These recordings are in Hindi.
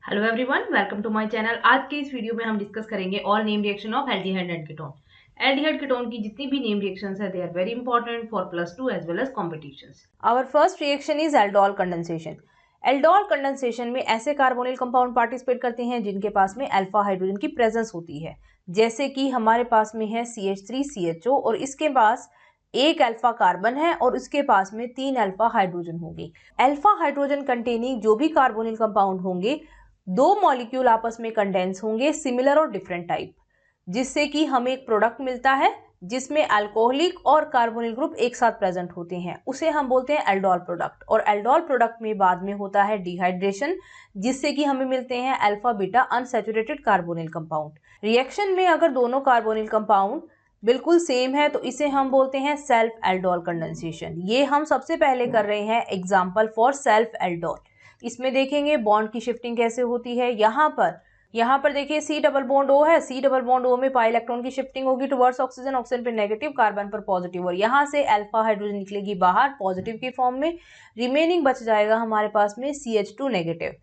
Hello everyone, welcome to my channel. आज के इस वीडियो में हम डिस्कस करेंगे all name reaction of aldehyde and ketone. Aldehyde ketone की जितनी भी नेम रिएक्शंस है, they are very important for +2 as well as competitions. Our first reaction is aldol condensation. Aldol condensation में ऐसे कार्बोनिल कंपाउंड पार्टिसिपेट करते हैं जिनके पास में अल्फा हाइड्रोजन की प्रेजेंस होती है, जैसे कि हमारे पास में है CH3CHO और इसके पास एक अल्फा कार्बन है और उसके पास में 3 अल्फा हाइड्रोजन होंगे। अल्फा हाइड्रोजन कंटेनिंग जो भी कार्बोनिल कंपाउंड होंगे, दो मॉलिक्यूल आपस में कंडेंस होंगे, सिमिलर और डिफरेंट टाइप, जिससे कि हमें एक प्रोडक्ट मिलता है जिसमें अल्कोहलिक और कार्बोनिल ग्रुप एक साथ प्रेजेंट होते हैं। उसे हम बोलते हैं एल्डोल प्रोडक्ट। और एल्डोल प्रोडक्ट में बाद में होता है डिहाइड्रेशन, जिससे कि हमें मिलते हैं alpha beta unsaturated carbonyl compound. Reaction में अगर दोनों कार्बोनिल कंपाउंड बिल्कुल सेम है तो इसे हम बोलते हैं सेल्फ एल्डोल कंडेंसेशन। ये हम सबसे पहले कर रहे हैं एग्जाम्पल फॉर सेल्फ एल्डोल। इसमें देखेंगे बॉन्ड की शिफ्टिंग कैसे होती है। यहाँ पर देखिए C डबल बॉन्ड O है, C डबल बॉन्ड O में पाई इलेक्ट्रॉन की शिफ्टिंग होगी टुवर्ड्स ऑक्सीजन, ऑक्सीजन पे नेगेटिव, कार्बन पर पॉजिटिव, और यहाँ से अल्फा हाइड्रोजन निकलेगी बाहर पॉजिटिव की फॉर्म में। रिमेनिंग बच जाएगा हमारे पास में CH2 नेगेटिव।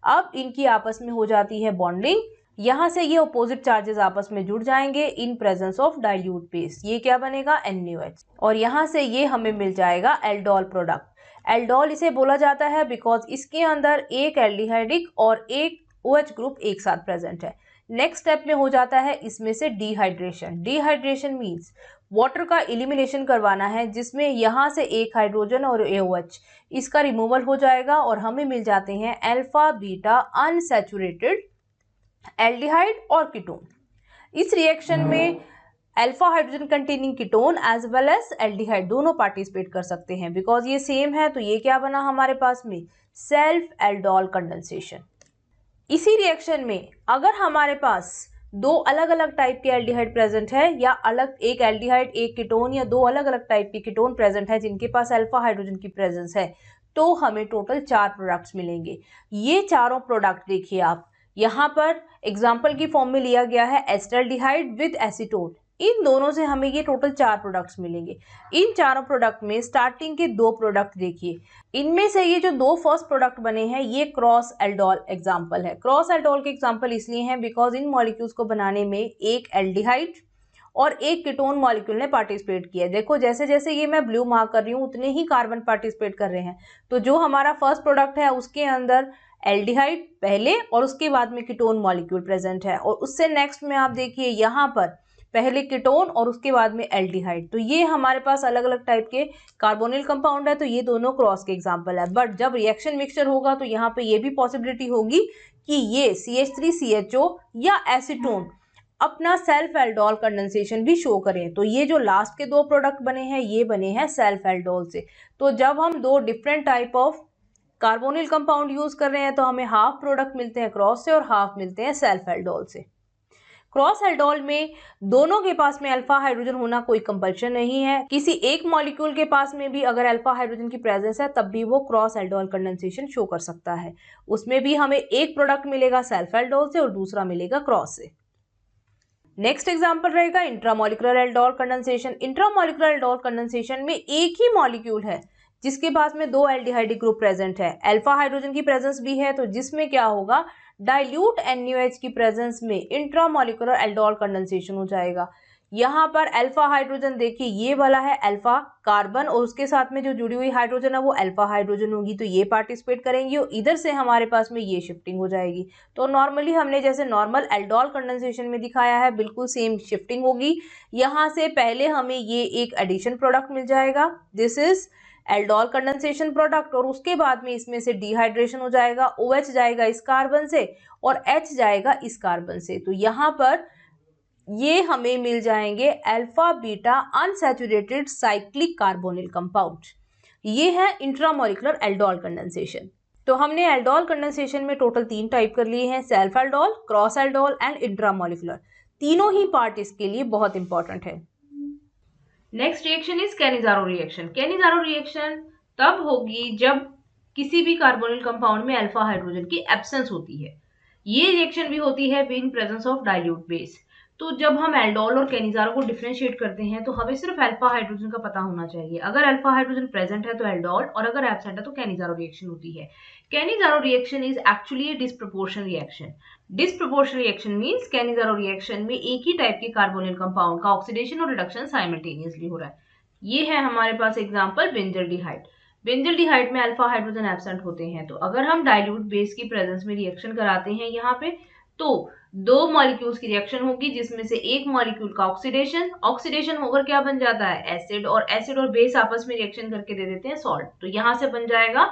अब इनकी आपस में हो जाती है बॉन्डिंग। यहाँ से ये अपोजिट चार्जेस आपस में जुड़ जाएंगे इन प्रेजेंस ऑफ डाइल्यूट बेस। ये क्या बनेगा NaOH, और यहाँ से ये हमें मिल जाएगा एल्डोल प्रोडक्ट। एल्डोल इसे बोला जाता है बिकॉज इसके अंदर एक एल्डिहाइडिक और एक OH ग्रुप एक साथ प्रेजेंट है। नेक्स्ट स्टेप में हो जाता है इसमें से डिहाइड्रेशन। डिहाइड्रेशन मीन्स वाटर का एलिमिनेशन करवाना है, जिसमें यहाँ से एक हाइड्रोजन और OH इसका रिमूवल हो जाएगा और हमें मिल जाते हैं अल्फा बीटा अनसैचुरेटेड एल्डिहाइड और कीटोन। इस रिएक्शन में alpha hydrogen containing ketone as well as aldehyde दोनों पार्टिसिपेट कर सकते हैं। बिकॉज ये सेम है तो ये क्या बना हमारे पास में सेल्फ एल्डोल कंडेंसेशन। इसी रिएक्शन में अगर हमारे पास दो अलग अलग टाइप के एल्डिहाइड प्रेजेंट है, या अलग एक एल्डिहाइड एक कीटोन, या दो अलग अलग टाइप के कीटोन प्रेजेंट है जिनके पास अल्फा हाइड्रोजन की प्रेजेंस है, तो हमें टोटल 4 प्रोडक्ट्स मिलेंगे। ये चारों प्रोडक्ट देखिए आप, यहाँ पर एग्जाम्पल की फॉर्म में लिया गया है एस्टल्डिहाइड विद एसीटोन। इन दोनों से हमें ये टोटल 4 प्रोडक्ट्स मिलेंगे। इन चारों प्रोडक्ट में स्टार्टिंग के 2 प्रोडक्ट देखिए, इनमें से ये जो 2 फर्स्ट प्रोडक्ट बने हैं ये क्रॉस एल्डोल एग्जाम्पल है। क्रॉस एल्डोल के एग्जाम्पल इसलिए हैं बिकॉज इन मॉलिक्यूल्स को बनाने में एक एल्डिहाइड और एक कीटोन मॉलिक्यूल ने पार्टिसिपेट किया है। देखो जैसे जैसे ये मैं ब्लू मार्क कर रही हूँ उतने ही कार्बन पार्टिसिपेट कर रहे हैं। तो जो हमारा फर्स्ट प्रोडक्ट है उसके अंदर एल्डिहाइड पहले और उसके बाद में कीटोन मॉलिक्यूल प्रेजेंट है, और उससे नेक्स्ट में आप देखिए यहाँ पर पहले कीटोन और उसके बाद में एल्डिहाइड। तो ये हमारे पास अलग अलग टाइप के कार्बोनिल कंपाउंड है, तो ये दोनों क्रॉस के एग्जाम्पल है। बट जब रिएक्शन मिक्सचर होगा तो यहाँ पे ये भी पॉसिबिलिटी होगी कि ये CH3CHO या एसीटोन अपना सेल्फ एल्डोल कंडेंसेशन भी शो करें। तो ये जो लास्ट के 2 प्रोडक्ट बने हैं ये बने हैं सेल्फ एल्डोल से। तो जब हम 2 different type of carbonyl compound use कर रहे हैं तो हमें हाफ प्रोडक्ट मिलते हैं क्रॉस से और हाफ मिलते हैं सेल्फ एल्डोल से। क्रॉस एल्डोल में दोनों के पास में अल्फा हाइड्रोजन होना कोई कंपल्शन नहीं है। किसी एक मॉलिक्यूल के पास में भी अगर अल्फा हाइड्रोजन की प्रेजेंस है तब भी वो क्रॉस एल्डोल कंडेंसेशन शो कर सकता है। उसमें भी हमें एक प्रोडक्ट मिलेगा सेल्फ एल्डोल से और दूसरा मिलेगा क्रॉस से। नेक्स्ट एग्जांपल रहेगा intramolecular aldol condensation. Intramolecular aldol condensation में एक ही मॉलिक्यूल है जिसके पास में 2 एल्डिहाइड ग्रुप प्रेजेंट है, अल्फा हाइड्रोजन की प्रेजेंस भी है, तो जिसमें क्या होगा डाइल्यूट NaOH की प्रेजेंस में इंट्रामोलिकुलर एल्डोल कंडेंसेशन हो जाएगा। यहाँ पर अल्फा हाइड्रोजन देखिए ये वाला है अल्फा कार्बन और उसके साथ में जो जुड़ी हुई हाइड्रोजन है वो अल्फा हाइड्रोजन होगी, तो ये पार्टिसिपेट करेंगी और इधर से हमारे पास में ये शिफ्टिंग हो जाएगी। तो नॉर्मली हमने जैसे नॉर्मल एल्डोल कंडेंसेशन में दिखाया है बिल्कुल सेम शिफ्टिंग होगी। यहाँ से पहले हमें ये एक एडिशन प्रोडक्ट मिल जाएगा, this is aldol condensation product, और उसके बाद में इसमें से डिहाइड्रेशन हो जाएगा, OH जाएगा इस कार्बन से और H जाएगा इस कार्बन से। तो यहाँ पर ये हमें मिल जाएंगे alpha beta unsaturated cyclic carbonyl compound. ये है इंट्रामोलिकुलर एल्डोल कंडेंसेशन। तो हमने एल्डोल कंडेंसेशन में टोटल 3 टाइप कर लिए हैं, self aldol, cross aldol and intramolecular. तीनों ही पार्ट इसके लिए बहुत इंपॉर्टेंट है। Next reaction is Cannizzaro reaction. Cannizzaro reaction तब होगी जब किसी भी कार्बोनिल कंपाउंड में अल्फा हाइड्रोजन की एब्सेंस होती है। ये रिएक्शन भी होती है इन प्रेजेंस ऑफ डाइल्यूट बेस। तो जब हम एल्डोल और कैनिजारो को डिफरेंशिएट करते हैं तो हमें सिर्फ अल्फा हाइड्रोजन का पता होना चाहिए। अगर अल्फा हाइड्रोजन प्रेजेंट है तो एल्डोल, और अगर एब्सेंट है तो कैनिजारो रिएक्शन होती है। Cannizzaro reaction is actually a disproportional reaction. Disproportional reaction means Cannizzaro reaction में एक ही टाइप के कार्बोनिल कंपाउंड का ऑक्सीडेशन और रिडक्शन साइमल्टेनियसली हो रहा है। ये है हमारे पास एग्जांपल बेंजल्डिहाइड। बेंजल्डिहाइड में अल्फा हाइड्रोजन एब्सेंट होते हैं, तो अगर हम डाइल्यूट बेस की प्रेजेंस में रिएक्शन कराते हैं यहाँ पे, तो दो मॉलिक्यूल्स की रिएक्शन होगी जिसमें से एक मॉलिक्यूल का ऑक्सीडेशन होकर क्या बन जाता है, एसिड, और एसिड और बेस आपस में रिएक्शन करके दे देते हैं सॉल्ट। तो यहाँ से बन जाएगा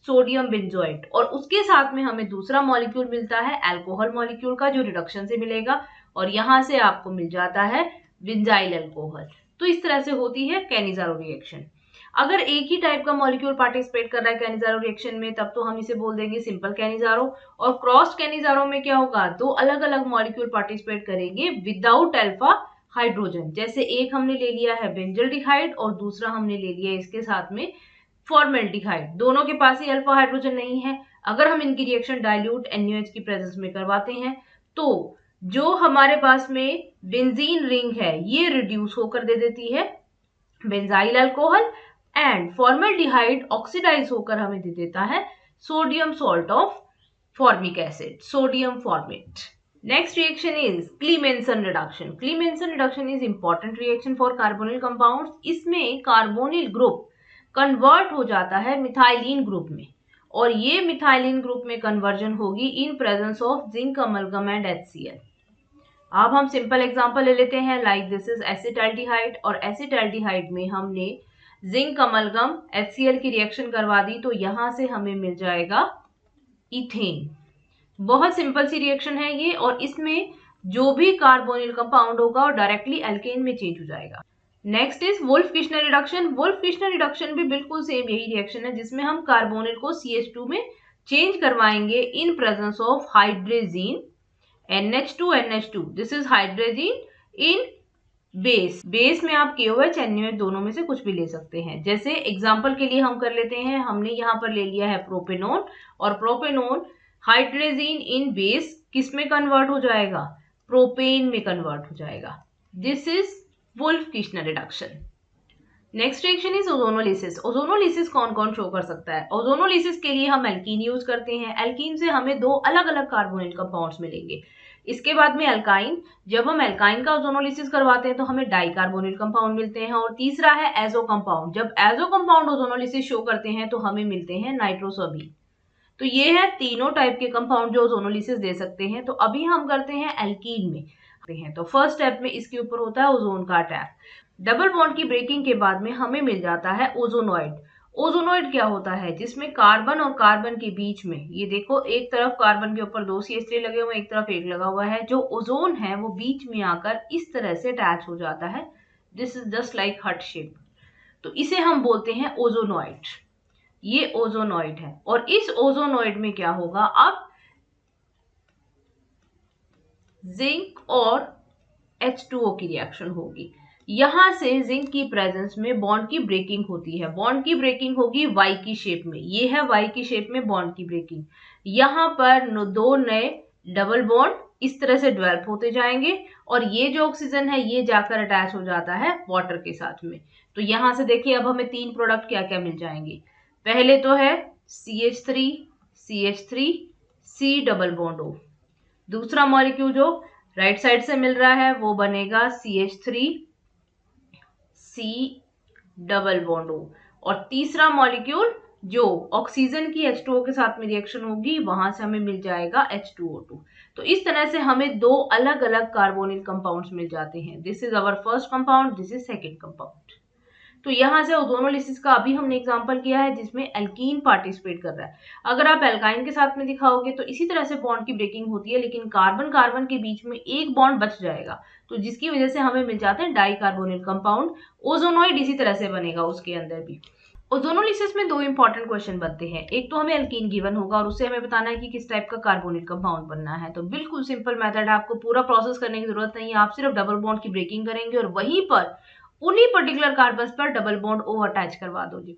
सोडियम बेंजोएट, और उसके साथ में हमें दूसरा मॉलिक्यूल मिलता है अल्कोहल मॉलिक्यूल का, जो रिडक्शन से मिलेगा, और यहाँ से आपको मिल जाता है बेंजाइल अल्कोहल। तो इस तरह से होती है कैनिजारो रिएक्शन। अगर एक ही टाइप का मॉलिक्यूल पार्टिसिपेट कर रहा है कैनिजारो रिएक्शन में, तब तो हम इसे बोल देंगे सिंपल कैनिजारो। और क्रॉस्ड कैनिजारो में क्या होगा, दो अलग अलग मॉलिक्यूल पार्टिसिपेट करेंगे विदाउट अल्फा हाइड्रोजन। जैसे एक हमने ले लिया है बेंजल्डिहाइड और दूसरा हमने ले लिया इसके साथ में फॉर्मेल्डिहाइड, दोनों के पास ही अल्फा हाइड्रोजन नहीं है। अगर हम इनकी रिएक्शन डाइल्यूट NaOH की प्रेजेंस में करवाते हैं तो जो हमारे पास में बेंजीन रिंग है ये रिड्यूस होकर दे देती है benzyl alcohol, and formaldehyde oxidise होकर हमें दे देता है sodium salt of formic acid, sodium formate. Next reaction is Clemmensen reduction. Clemmensen reduction is important reaction for carbonyl compounds. इसमें कार्बोनिल ग्रुप कन्वर्ट हो जाता है मिथाइलिन ग्रुप में, और ये मिथाइलिन ग्रुप में कन्वर्जन होगी इन presence of zinc amalgam and HCl। अब हम सिंपल एग्जांपल ले लेते हैं, लाइक दिस इज एसिटाल्डिहाइड, और एसिटाल्डिहाइड में हमने जिंक अमलगम HCl की रिएक्शन करवा दी, तो यहां से हमें मिल जाएगा इथेन। बहुत सिंपल सी रिएक्शन है ये, और इसमें जो भी कार्बोनिल कंपाउंड होगा वो डायरेक्टली एल्केन में चेंज हो जाएगा। Next is wolf-Kishner reduction. Wolf-Kishner reduction भी बिल्कुल सेम यही रिएक्शन है, जिसमें हम कार्बोनिल को CH2 में चेंज करवाएंगे इन presence of hydrazine NH2 this is hydrazine in base में आप KOH NaOH दोनों में से कुछ भी ले सकते हैं। जैसे एग्जांपल के लिए हम कर लेते हैं, हमने यहाँ पर ले लिया है प्रोपेनॉन, और प्रोपेनॉन हाइड्रोजीन इन बेस किस में कन्वर्ट हो जाएगा, प्रोपेन में कन्वर्ट हो जाएगा। This is wolf-Kishner reduction. Next reaction is ozonolysis. Ozonolysis कौन कौन शो कर सकता है, ओजोनोलिसिस के लिए हम एल्कीन यूज करते हैं। एल्कीन से हमें दो अलग अलग कार्बोनिल कंपाउंड्स मिलेंगे। इसके बाद में एल्काइन, जब हम एल्काइन का ओजोनोलिसिस करवाते हैं तो हमें डाइकार्बोनिल कंपाउंड मिलते हैं। और तीसरा है एजो कंपाउंड, जब एजो कंपाउंड ओजोनोलिसिस शो करते हैं तो हमें मिलते हैं नाइट्रोसोबीन। तो ये है तीनों टाइप के कंपाउंड जो ओजोनोलिसिस दे सकते हैं। तो अभी हम करते हैं एल्कीन में, तो फर्स्ट स्टेप में इसके ऊपर होता है ओजोन का अटैक। डबल बॉन्ड की ब्रेकिंग के बाद में हमें मिल जाता है ओजोनॉइड। ओजोनॉइड क्या होता है, जिसमें कार्बन और कार्बन के बीच में, ये देखो एक तरफ कार्बन के ऊपर 2 CH3 लगे हुए हैं, एक तरफ एक लगा हुआ है, जो ओजोन है वो बीच में आकर इस तरह से अटैच हो जाता है। This is just like heart shape, तो इसे हम बोलते हैं ओजोनॉइड। ये ओजोनॉइड है, और इस ओजोनॉइड में क्या होगा, अब जिंक और H2O की रिएक्शन होगी। यहां से जिंक की प्रेजेंस में बॉन्ड की ब्रेकिंग होती है। बॉन्ड की ब्रेकिंग होगी Y की शेप में, ये है Y की शेप में बॉन्ड की ब्रेकिंग। यहां पर दो नए डबल बॉन्ड इस तरह से डेवलप होते जाएंगे, और ये जो ऑक्सीजन है ये जाकर अटैच हो जाता है वाटर के साथ में। तो यहां से देखिए अब हमें 3 प्रोडक्ट क्या क्या मिल जाएंगे। पहले तो है CH3 CH3 C double bond O। दूसरा मॉलिक्यूल जो राइट साइड से मिल रहा है वो बनेगा CH3 C double bond O, और तीसरा मॉलिक्यूल जो ऑक्सीजन की H2O के साथ में रिएक्शन होगी वहां से हमें मिल जाएगा H2O2। तो इस तरह से हमें दो अलग अलग कार्बोनिल कंपाउंड्स मिल जाते हैं। This is our first compound, this is second compound. तो यहाँ से ओजोनोलिसिस का अभी हमने एग्जांपल किया है जिसमें एल्कीन पार्टिसिपेट कर रहा है। अगर आप एल्काइन के साथ में दिखाओगे तो इसी तरह से बॉन्ड की ब्रेकिंग होती है, लेकिन कार्बन कार्बन के बीच में एक बॉन्ड बच जाएगा, तो जिसकी वजह से हमें मिल जाते हैं डाइकार्बोनिल कंपाउंड। ओजोनॉइड इसी तरह से बनेगा उसके अंदर भी। ओजोनोलिसिस में 2 इंपॉर्टेंट क्वेश्चन बनते हैं। एक तो हमें एल्कीन गिवन होगा और उससे हमें बताना है कि किस टाइप का कार्बोनिल कंपाउंड बनना है। तो बिल्कुल सिंपल मेथड है, आपको पूरा प्रोसेस करने की जरूरत नहीं है, आप सिर्फ डबल बॉन्ड की ब्रेकिंग करेंगे और वहीं पर उन्हीं पर्टिकुलर कार्बन पर डबल बॉन्ड O अटैच करवा दोगे।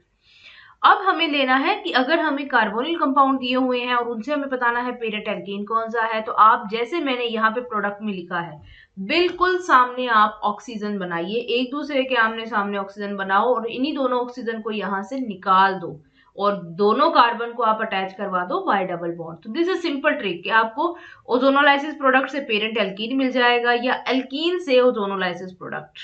अब हमें लेना है कि अगर हमें कार्बोनिल कंपाउंड दिए हुए हैं और उनसे हमें बताना है पेरेंट एल्कीन कौन सा है, तो आप जैसे मैंने यहाँ पे प्रोडक्ट में लिखा है बिल्कुल सामने आप ऑक्सीजन बनाइए, एक दूसरे के आमने सामने ऑक्सीजन बनाओ और इन्हीं दोनों ऑक्सीजन को यहाँ से निकाल दो और दोनों कार्बन को आप अटैच करवा दो बाय डबल बॉन्ड। तो दिस इज सिंपल ट्रिक कि आपको ओजोनोलाइसिस प्रोडक्ट से पेरेंट एल्कीन मिल जाएगा या एल्कीन से ओजोनोलाइसिस प्रोडक्ट।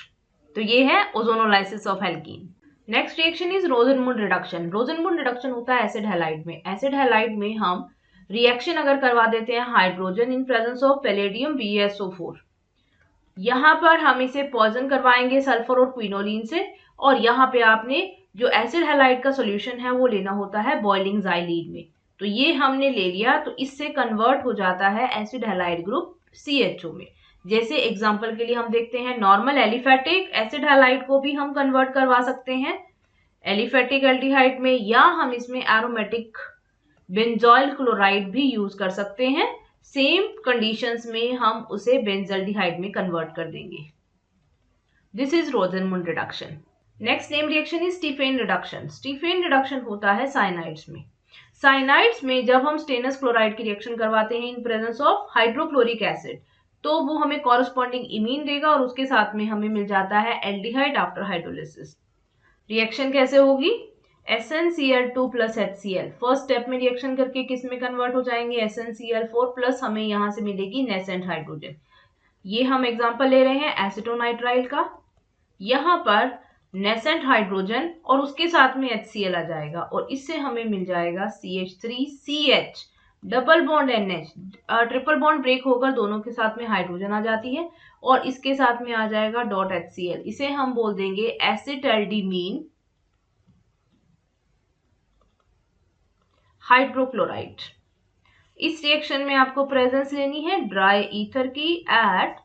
तो ये है ozonolysis of alkene. Next reaction is रोजनमुंड reduction. रोजनमुंड reduction होता है एसिड हैलाइड में। एसिड हैलाइड में हम रिएक्शन अगर करवा देते हैं hydrogen in presence of palladium BeSO4, यहाँ पर हम इसे पॉइजन करवाएंगे सल्फर और क्विनोलिन से, और यहाँ पे आपने जो एसिड हैलाइड का सॉल्यूशन है वो लेना होता है बॉइलिंग xylene में। तो ये हमने ले लिया, तो इससे कन्वर्ट हो जाता है एसिड हैलाइड ग्रुप CHO में। जैसे एग्जांपल के लिए हम देखते हैं नॉर्मल एलिफेटिक एसिड हैलाइड को भी हम कन्वर्ट करवा सकते हैं एलिफेटिक एल्डिहाइड में, या हम इसमें एरोमेटिक बेंजोइल क्लोराइड भी यूज कर सकते हैं। सेम कंडीशंस में हम उसे बेंजल्डिहाइड में कन्वर्ट कर देंगे। This is रोजनमुंड reduction. Next name reaction is Stephen reduction. Stephen reduction होता है साइनाइड्स में। साइनाइड्स में जब हम स्टेनस क्लोराइड की रिएक्शन करवाते हैं in presence of hydrochloric acid, तो वो हमें कॉरस्पॉन्डिंग इमीन देगा और उसके साथ में हमें मिल जाता है एल्डिहाइड आफ्टर हाइड्रोलिसिस। रिएक्शन कैसे होगी? SnCl2 plus HCl first step में रिएक्शन करके किस में कन्वर्ट हो जाएंगे SnCl4 प्लस हमें यहाँ से मिलेगी नेसेंट हाइड्रोजन। ये हम एग्जांपल ले रहे हैं एसिटोनाइट्राइल का। यहाँ पर नेसेंट हाइड्रोजन और उसके साथ में HCl आ जाएगा और इससे हमें मिल जाएगा CH3CH double bond NH, triple bond break होकर दोनों के साथ में हाइड्रोजन आ जाती है और इसके साथ में आ जाएगा डॉट HCl। इसे हम बोल देंगे एसिटल्डिमीन हाइड्रोक्लोराइड। इस रिएक्शन में आपको प्रेजेंस लेनी है ड्राई ईथर की एट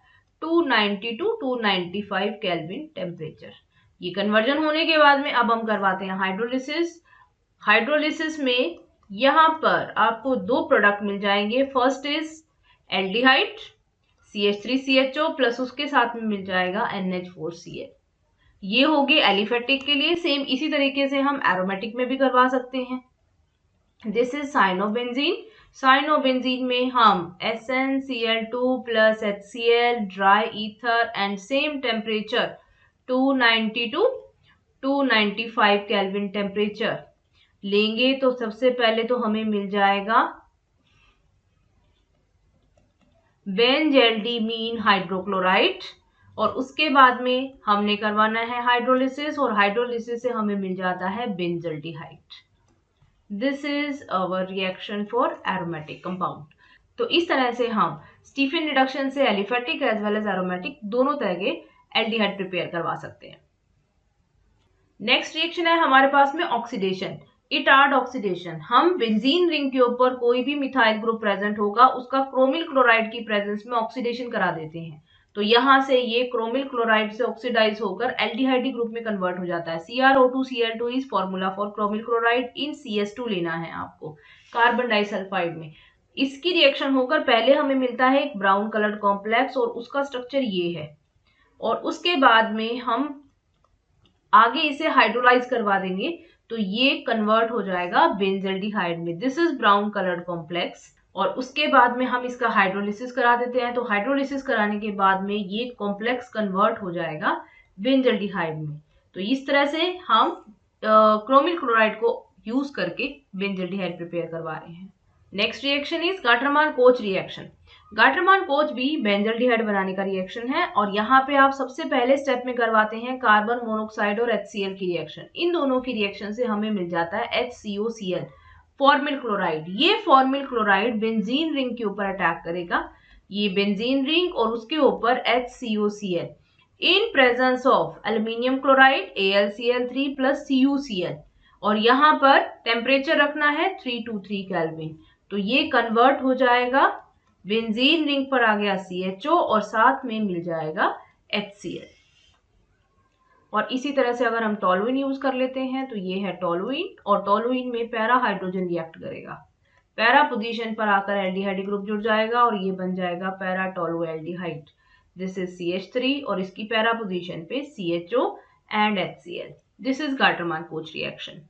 290 to 295 केल्विन टेम्परेचर। ये कन्वर्जन होने के बाद में अब हम करवाते हैं हाइड्रोलिसिस। हाइड्रोलिसिस में यहाँ पर आपको दो प्रोडक्ट मिल जाएंगे। First is aldehyde CH3CHO plus उसके साथ में मिल जाएगा NH4Cl। ये होगी एलिफेटिक के लिए। सेम इसी तरीके से हम एरोमेटिक में भी करवा सकते हैं। This is cyanobenzene. साइनोबेंजीन में हम SnCl2 plus HCl dry ether and same temperature 290 to 295 kelvin temperature लेंगे। तो सबसे पहले तो हमें मिल जाएगा बेंजल्डिमीन हाइड्रोक्लोराइड और उसके बाद में हमने करवाना है हाइड्रोलिसिस और हाइड्रोलिसिस से हमें मिल जाता है benzaldehyde. This is our reaction for aromatic compound. तो इस तरह से हम स्टीफेन रिडक्शन से aliphatic as well as aromatic दोनों तरह के एल्डिहाइड प्रिपेयर करवा सकते हैं। नेक्स्ट रिएक्शन है हमारे पास में ऑक्सीडेशन, इटार्ड ऑक्सीडेशन। हम बेंजीन रिंग के ऊपर कोई भी मिथाइल ग्रुप प्रेजेंट होगा उसका क्रोमिल क्लोराइड की प्रेजेंस में ऑक्सीडेशन करा देते हैं। तो यहाँ से ये क्रोमिल क्लोराइड से ऑक्सीडाइज होकर एल्डिहाइड ग्रुप में कन्वर्ट हो जाता है। CrO2Cl2 is formula for chromyl chloride. In CS2 लेना है आपको कार्बन डाइसल्फाइड में। इसकी रिएक्शन होकर पहले हमें मिलता है एक ब्राउन कलर्ड कॉम्प्लेक्स और उसका स्ट्रक्चर ये है, और उसके बाद में हम आगे इसे हाइड्रोलाइज करवा देंगे तो ये कन्वर्ट हो जाएगा बेंजल्डिहाइड में। This is brown coloured complex और उसके बाद में हम इसका हाइड्रोलिसिस करा देते हैं। तो हाइड्रोलिसिस कराने के बाद में ये कॉम्प्लेक्स कन्वर्ट हो जाएगा बेंजल्डिहाइड में। तो इस तरह से हम क्रोमिल क्लोराइड को यूज करके बेंजल्डिहाइड प्रिपेयर करवा रहे हैं। Next reaction is Gattermann coach reaction. Gattermann coach भी बेंजल्डिहाइड बनाने का रिएक्शन है और यहाँ पे आप सबसे पहले स्टेप में करवाते हैं कार्बन मोनोक्साइड और HCl की रिएक्शन। इन दोनों की रिएक्शन से हमें मिल जाता है HCOCl फॉर्मिल क्लोराइड। ये फॉर्मिल क्लोराइड बेंजीन रिंग के ऊपर अटैक करेगा, ये बेंजीन रिंग और उसके ऊपर HCOCl in presence of aluminium chloride AlCl3 plus CuCl और यहाँ पर टेम्परेचर रखना है 323 केल्विन। तो ये कन्वर्ट हो जाएगा, बेंजीन रिंग पर आ गया CHO और साथ में मिल जाएगा HCl। और इसी तरह से अगर हम टोलुइन यूज कर लेते हैं तो ये है टोलुइन और टोलुइन में पैरा हाइड्रोजन रिएक्ट करेगा। पैरा पोजीशन पर आकर एल्डिहाइड ग्रुप जुड़ जाएगा और ये बन जाएगा पैरा टोलुएल्डिहाइड। दिस इज CH3 और इसकी पैरा पोजीशन पे CHO and HCl। This is Gattermann coach reaction.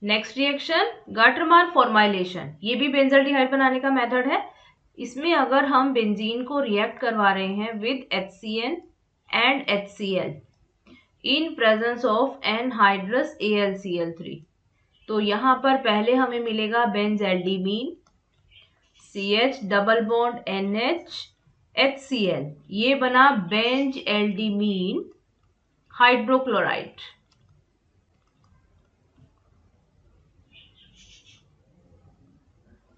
Next reaction Gattermann formylation, ये भी बेंजल्डिहाइड बनाने का मेथड है। इसमें अगर हम बेंजीन को रिएक्ट करवा रहे हैं with HCN and HCl in presence of anhydrous AlCl3, तो यहाँ पर पहले हमें मिलेगा बेंजल्डिमीन, CH double bond NH HCl, ये बना बेंजल्डिमीन हाइड्रोक्लोराइड।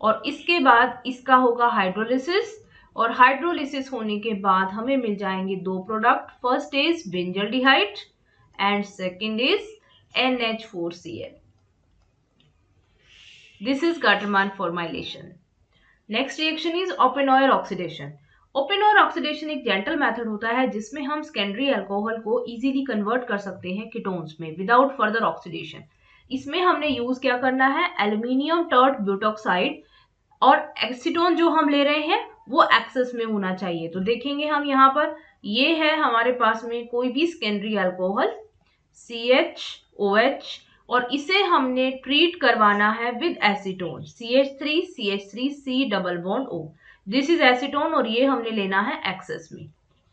और इसके बाद इसका होगा हाइड्रोलिसिस, और हाइड्रोलिसिस होने के बाद हमें मिल जाएंगे दो product. First is benzaldehyde and second is NH4Cl। This is Gattermann formylation. Next reaction is Oppenauer oxidation. Oppenauer oxidation एक जेंटल मेथड होता है जिसमें हम सेकेंडरी अल्कोहल को इजीली कन्वर्ट कर सकते हैं कीटोन्स में विदाउट फर्दर ऑक्सीडेशन। इसमें हमने यूज क्या करना है, एल्यूमिनियम टर्ट ब्यूटॉक्साइड, और एसीटोन जो हम ले रहे हैं वो एक्सेस में होना चाहिए। तो देखेंगे हम यहाँ पर, ये है हमारे पास में कोई भी सेकेंडरी अल्कोहल CHOH, और इसे हमने ट्रीट करवाना है with acetone CH3CH3C double bond O। This is acetone और ये हमने लेना है एक्सेस में।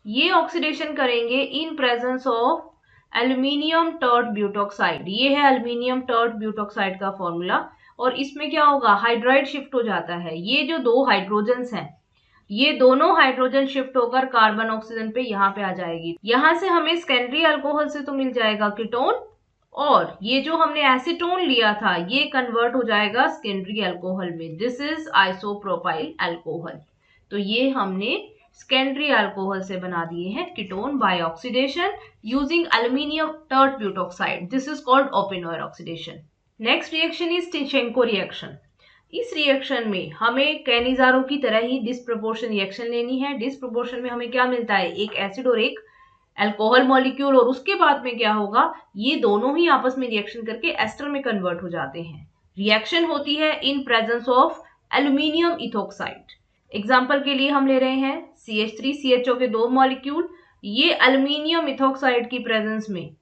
ये ऑक्सीडेशन करेंगे इन presence of aluminium tert butoxide. ये है एल्यूमिनियम टर्ट ब्यूटॉक्साइड का फॉर्मूला, और इसमें क्या होगा, हाइड्राइड शिफ्ट हो जाता है। ये जो दो हाइड्रोजन्स हैं, ये दोनों हाइड्रोजन शिफ्ट होकर कार्बन ऑक्सीजन पे यहाँ पे आ जाएगी। यहाँ से हमें सेकेंडरी अल्कोहल से तो मिल जाएगा कीटोन, और ये जो हमने एसीटोन लिया था ये कन्वर्ट हो जाएगा सेकेंडरी अल्कोहल में। This is isopropyl alcohol. तो ये हमने सेकेंडरी अल्कोहल से बना दिए हैं ketone by oxidation using aluminium tert butoxide. This is called Oppenauer oxidation. Next reaction is Tishchenko reaction. इस रिएक्शन में हमें कैनिजारो की तरह ही डिस्प्रोपोर्शन रिएक्शन लेनी है। डिस्प्रोपोर्शन में हमें क्या मिलता है, एक एसिड और एक अल्कोहल मॉलिक्यूल, और उसके बाद में क्या होगा, ये दोनों ही आपस में रिएक्शन करके एस्टर में कन्वर्ट हो जाते हैं। रिएक्शन होती है इन presence of aluminium ethoxide. Example के लिए हम ले रहे हैं CH3CHO के दो मॉलिक्यूल, ये एल्यूमिनियम इथोक्साइड की प्रेजेंस में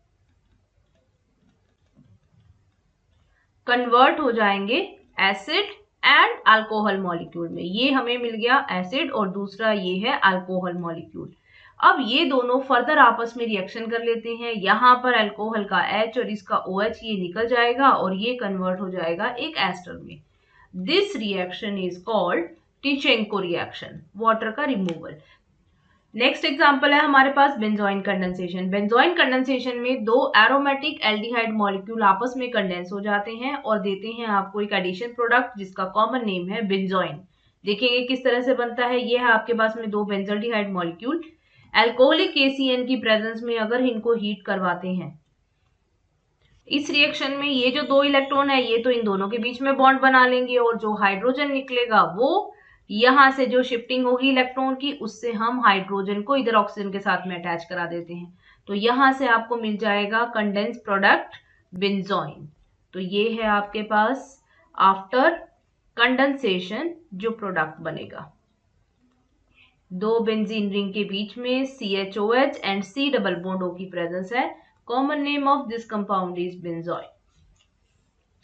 कन्वर्ट हो जाएंगे एसिड एंड अल्कोहल मॉलिक्यूल में। ये हमें मिल गया एसिड और दूसरा ये है अल्कोहल मॉलिक्यूल। अब ये दोनों फर्दर आपस में रिएक्शन कर लेते हैं। यहाँ पर अल्कोहल का H और इसका OH ये निकल जाएगा और ये कन्वर्ट हो जाएगा एक एस्टर में। This reaction is called Tishchenko reaction, water का रिमूवल। नेक्स्ट एग्जांपल है हमारे पास बेंजोइन कंडेंसेशन। बेंजोइन कंडेंसेशन में दो एरोमेटिक एल्डिहाइड मॉलिक्यूल आपस में कंडेंस हो जाते हैं और देते हैं आपको एक एडिशन प्रोडक्ट जिसका कॉमन नेम है बेंजोइन। देखेंगे किस तरह से बनता है। ये है आपके पास में दो बेंजल्डिहाइड मॉलिक्यूल, एल्कोहलिक KCN की प्रेजेंस में अगर इनको हीट करवाते हैं, इस रिएक्शन में ये जो दो इलेक्ट्रॉन है ये तो इन दोनों के बीच में बॉन्ड बना लेंगे, और जो हाइड्रोजन निकलेगा वो यहाँ से जो शिफ्टिंग होगी इलेक्ट्रॉन की, उससे हम हाइड्रोजन को इधर ऑक्सीजन के साथ में अटैच करा देते हैं। तो यहाँ से आपको मिल जाएगा कंडेंस प्रोडक्ट बेंजोइन। तो ये है आपके पास आफ्टर कंडेंसेशन जो प्रोडक्ट बनेगा। दो बेंजीन रिंग के बीच में CHOH and C double bond O की प्रेजेंस है। Common name of this compound is benzoin.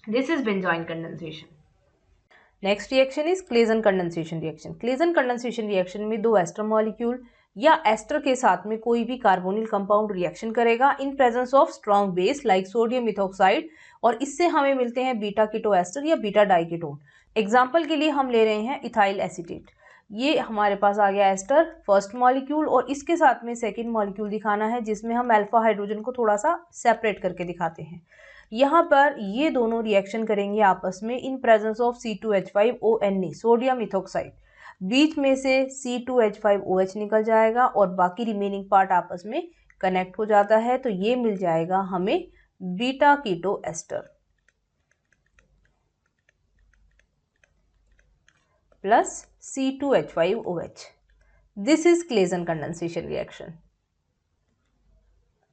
This is benzoin condensation. Next reaction is Claisen condensation reaction. Claisen condensation reaction में दो एस्टर मॉलिक्यूल या एस्टर के साथ में कोई भी कार्बोनिल कंपाउंड रिएक्शन करेगा इन presence of strong base like sodium ethoxide, और इससे हमें मिलते हैं बीटा कीटो एस्टर या बीटा डाइकीटोन। एग्जाम्पल के लिए हम ले रहे हैं इथाइल एसीटेट। ये हमारे पास आ गया एस्टर फर्स्ट मॉलिक्यूल, और इसके साथ में सेकेंड मॉलिक्यूल दिखाना है जिसमें हम अल्फा हाइड्रोजन को थोड़ा सा सेपरेट करके दिखाते हैं। यहाँ पर ये दोनों रिएक्शन करेंगे आपस में in presence of C2H5ONe sodium ethoxide. बीच में से C2H5OH निकल जाएगा और बाकी रिमेनिंग पार्ट आपस में कनेक्ट हो जाता है। तो ये मिल जाएगा हमें beta keto ester plus C2H5OH। This is Claisen condensation reaction.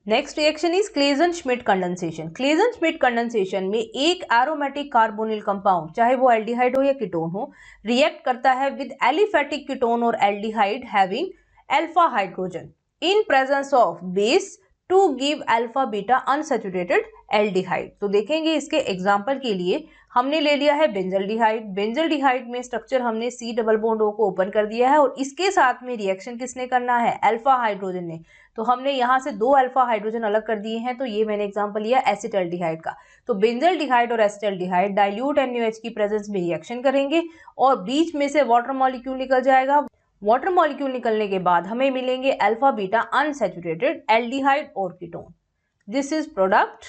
Next reaction is Claisen Schmidt condensation. Claisen Schmidt condensation में एक एरोमेटिक कार्बोनिल कंपाउंड, चाहे वो एल्डिहाइड हो या कीटोन हो, रिएक्ट करता है विद एलिफेटिक कीटोन और aldehyde having alpha hydrogen in presence of base to give alpha beta unsaturated aldehyde. तो देखेंगे इसके एग्जाम्पल के लिए हमने ले लिया है बेंजल्डिहाइड। बेंजल्डिहाइड में स्ट्रक्चर हमने सी डबल बॉन्ड ओ को ओपन कर दिया है और इसके साथ में रिएक्शन किसने करना है, अल्फा हाइड्रोजन ने। तो हमने यहाँ से 2 अल्फा हाइड्रोजन अलग कर दिए हैं, तो ये मैंने एग्जांपल लिया एसिटल्डिहाइड का। तो बेंजल्डिहाइड और एसिटल्डिहाइड डाइल्यूट NaOH की प्रेजेंस में रिएक्शन करेंगे और बीच में से वाटर मॉलिक्यूल निकल जाएगा। वाटर मॉलिक्यूल निकलने के बाद हमें मिलेंगे अल्फा बीटा अनसैचुरेटेड एल्डिहाइड और कीटोन। दिस इज प्रोडक्ट,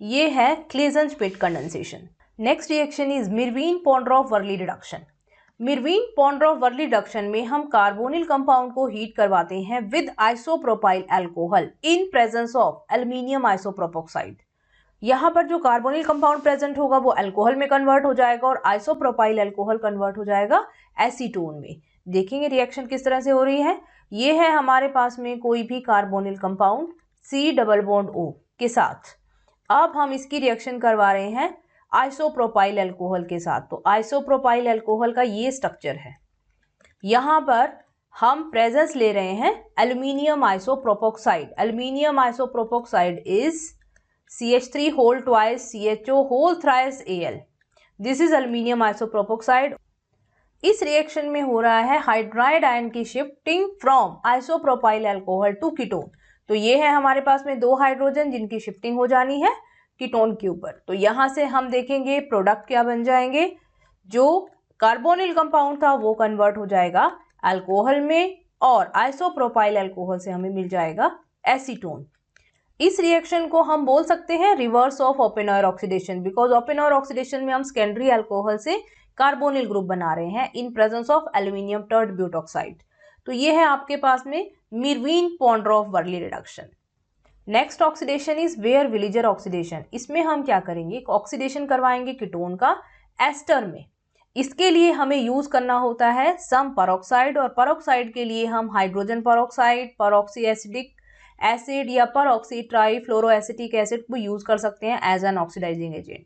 ये है Claisen Schmidt condensation. Next reaction is Meerwein Ponndorf Verley reduction. Meerwein Ponndorf Verley reduction में हम कार्बोनिल कंपाउंड को हीट करवाते हैं with isopropyl alcohol in presence of aluminium isopropoxide. यहाँ पर जो कार्बोनिल कंपाउंड प्रेजेंट होगा वो अल्कोहल में कन्वर्ट हो जाएगा और आइसोप्रोपाइल अल्कोहल कन्वर्ट हो जाएगा एसीटोन में। देखेंगे रिएक्शन किस तरह से हो रही है। ये है हमारे पास में कोई भी carbonyl compound C double bond O के साथ। अब हम इसकी रिएक्शन करवा रहे हैं आइसोप्रोपाइल अल्कोहल के साथ। तो आइसोप्रोपाइल अल्कोहल का ये स्ट्रक्चर है। यहाँ पर हम प्रेजेंस ले रहे हैं aluminium isopropoxide. Aluminium isopropoxide is CH3 whole twice CHO whole thrice Al. This is aluminium isopropoxide. इस रिएक्शन में हो रहा है हाइड्राइड आयन की shifting from isopropyl alcohol to ketone. तो ये है हमारे पास में 2 हाइड्रोजन जिनकी शिफ्टिंग हो जानी है कीटोन के ऊपर। तो यहाँ से हम देखेंगे प्रोडक्ट क्या बन जाएंगे। जो कार्बोनिल कंपाउंड था वो कन्वर्ट हो जाएगा अल्कोहल में और आइसोप्रोपाइल अल्कोहल से हमें मिल जाएगा एसीटोन। इस रिएक्शन को हम बोल सकते हैं reverse of Oppenauer oxidation, because Oppenauer oxidation में हम सेकेंडरी अल्कोहल से कार्बोनिल ग्रुप बना रहे हैं in presence of aluminium tert butoxide. तो ये है आपके पास में Meerwein Ponndorf Verley reduction. Next oxidation is Baeyer Villiger oxidation. इसमें हम क्या करेंगे, ऑक्सीडेशन करवाएंगे कीटोन का एस्टर में। इसके लिए हमें यूज करना होता है सम परऑक्साइड और परऑक्साइड के लिए हम हाइड्रोजन परऑक्साइड, परऑक्सी एसिडिक एसिड या परऑक्सी ट्राईफ्लोरोएसिटिक एसिड को यूज कर सकते हैं एज एन ऑक्सीडाइजिंग एजेंट।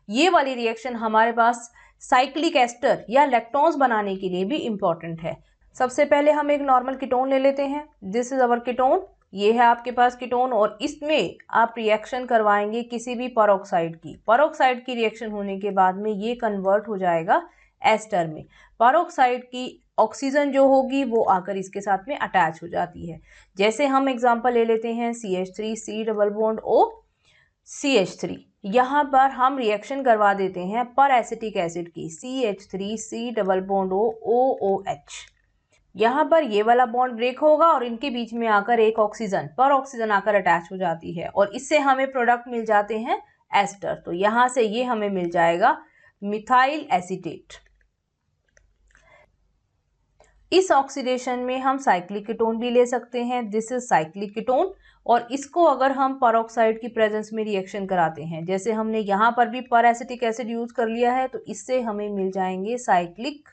ये वाली रिएक्शन हमारे पास साइक्लिक एस्टर या लैक्टोन्स बनाने के लिए भी इंपॉर्टेंट है। सबसे पहले हम एक नॉर्मल कीटोन ले लेते हैं। दिस इज अवर कीटोन, ये है आपके पास कीटोन और इसमें आप रिएक्शन करवाएंगे किसी भी परऑक्साइड की। परऑक्साइड की रिएक्शन होने के बाद में ये कन्वर्ट हो जाएगा एस्टर में। परऑक्साइड की ऑक्सीजन जो होगी वो आकर इसके साथ में अटैच हो जाती है। जैसे हम एग्जांपल ले लेते हैं CH3 C double bond O CH3। यहाँ पर हम रिएक्शन करवा देते हैं पर एसिटिक एसिड की CH3 C double bond O OOH। यहाँ पर ये वाला बॉन्ड ब्रेक होगा और इनके बीच में आकर एक ऑक्सीजन पर ऑक्सीजन आकर अटैच हो जाती है और इससे हमें प्रोडक्ट मिल जाते हैं एस्टर। तो यहाँ से ये हमें मिल जाएगा मिथाइल एसीटेट। इस ऑक्सीडेशन में हम साइक्लिक कीटोन भी ले सकते हैं। दिस इज साइक्लिक कीटोन और इसको अगर हम परऑक्साइड की प्रेजेंस में रिएक्शन कराते हैं, जैसे हमने यहाँ पर भी पर एसिटिक एसिड यूज कर लिया है, तो इससे हमें मिल जाएंगे साइक्लिक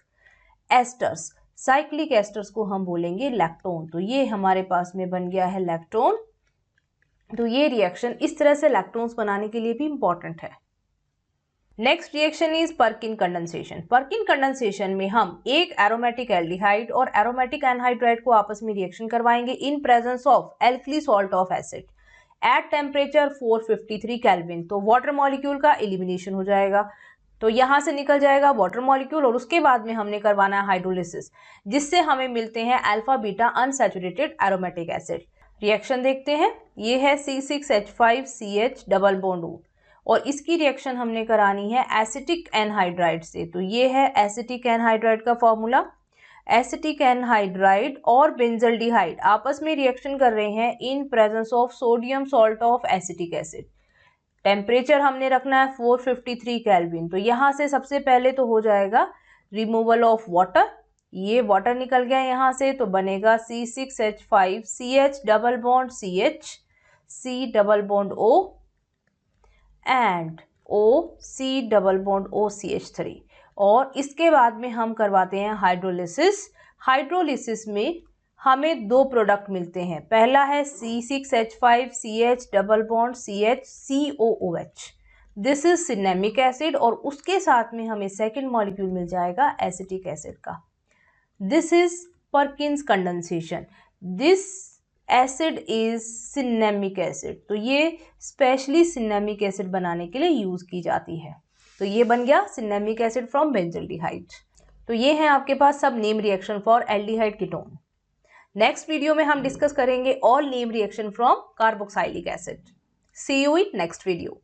एस्टर्स। साइक्लिक एस्टर्स को हम बोलेंगे लैक्टोन। तो ये हमारे पास में बन गया है लैक्टोन। तो ये रिएक्शन इस तरह से लैक्टोन्स बनाने के लिए भी इंपॉर्टेंट है। Next reaction is Perkin condensation. Perkin condensation में हम एक एरोमेटिक एल्डिहाइड और एरोमेटिक एनहाइड्राइड को आपस में रिएक्शन करवाएंगे इन presence of alkali salt of acid at temperature 453 kelvin. तो वाटर मॉलिक्यूल का एलिमिनेशन हो जाएगा। तो यहाँ से निकल जाएगा वाटर मॉलिक्यूल और उसके बाद में हमने करवाना है हाइड्रोलिसिस, जिससे हमें मिलते हैं alpha beta unsaturated aromatic acid. Reaction देखते हैं। ये है C6H5CH डबल बॉन्ड O और इसकी रिएक्शन हमने करानी है एसिटिक एनहाइड्राइड से। तो ये है एसिटिक एनहाइड्राइड का फॉर्मूला। एसिटिक एनहाइड्राइड और बेंजल्डिहाइड आपस में रिएक्शन कर रहे हैं in presence of sodium salt of acetic acid. Temperature हमने रखना है 453 केल्विन। तो यहाँ से सबसे पहले तो हो जाएगा रिमूवल ऑफ वाटर। ये वाटर निकल गया यहाँ से, तो बनेगा C6H5CH double bond CH C double bond O and OC double bond OCH3 और इसके बाद में हम करवाते हैं हाइड्रोलिसिस। हाइड्रोलिसिस में हमें 2 प्रोडक्ट मिलते हैं। पहला है C6H5CH double bond CH COOH। This is cinnamic acid और उसके साथ में हमें सेकेंड मॉलिक्यूल मिल जाएगा एसिटिक एसिड का। This is Perkins condensation. This acid is cinnamic acid. तो ये स्पेशली सिनेमिक एसिड बनाने के लिए यूज की जाती है। तो ये बन गया सिनेमिक एसिड फ्रॉम बेंजल्डिहाइड। तो ये है आपके पास सब name reaction for aldehyde ketone. Next video में हम डिस्कस करेंगे all name reaction from carboxylic acid. See you in next video.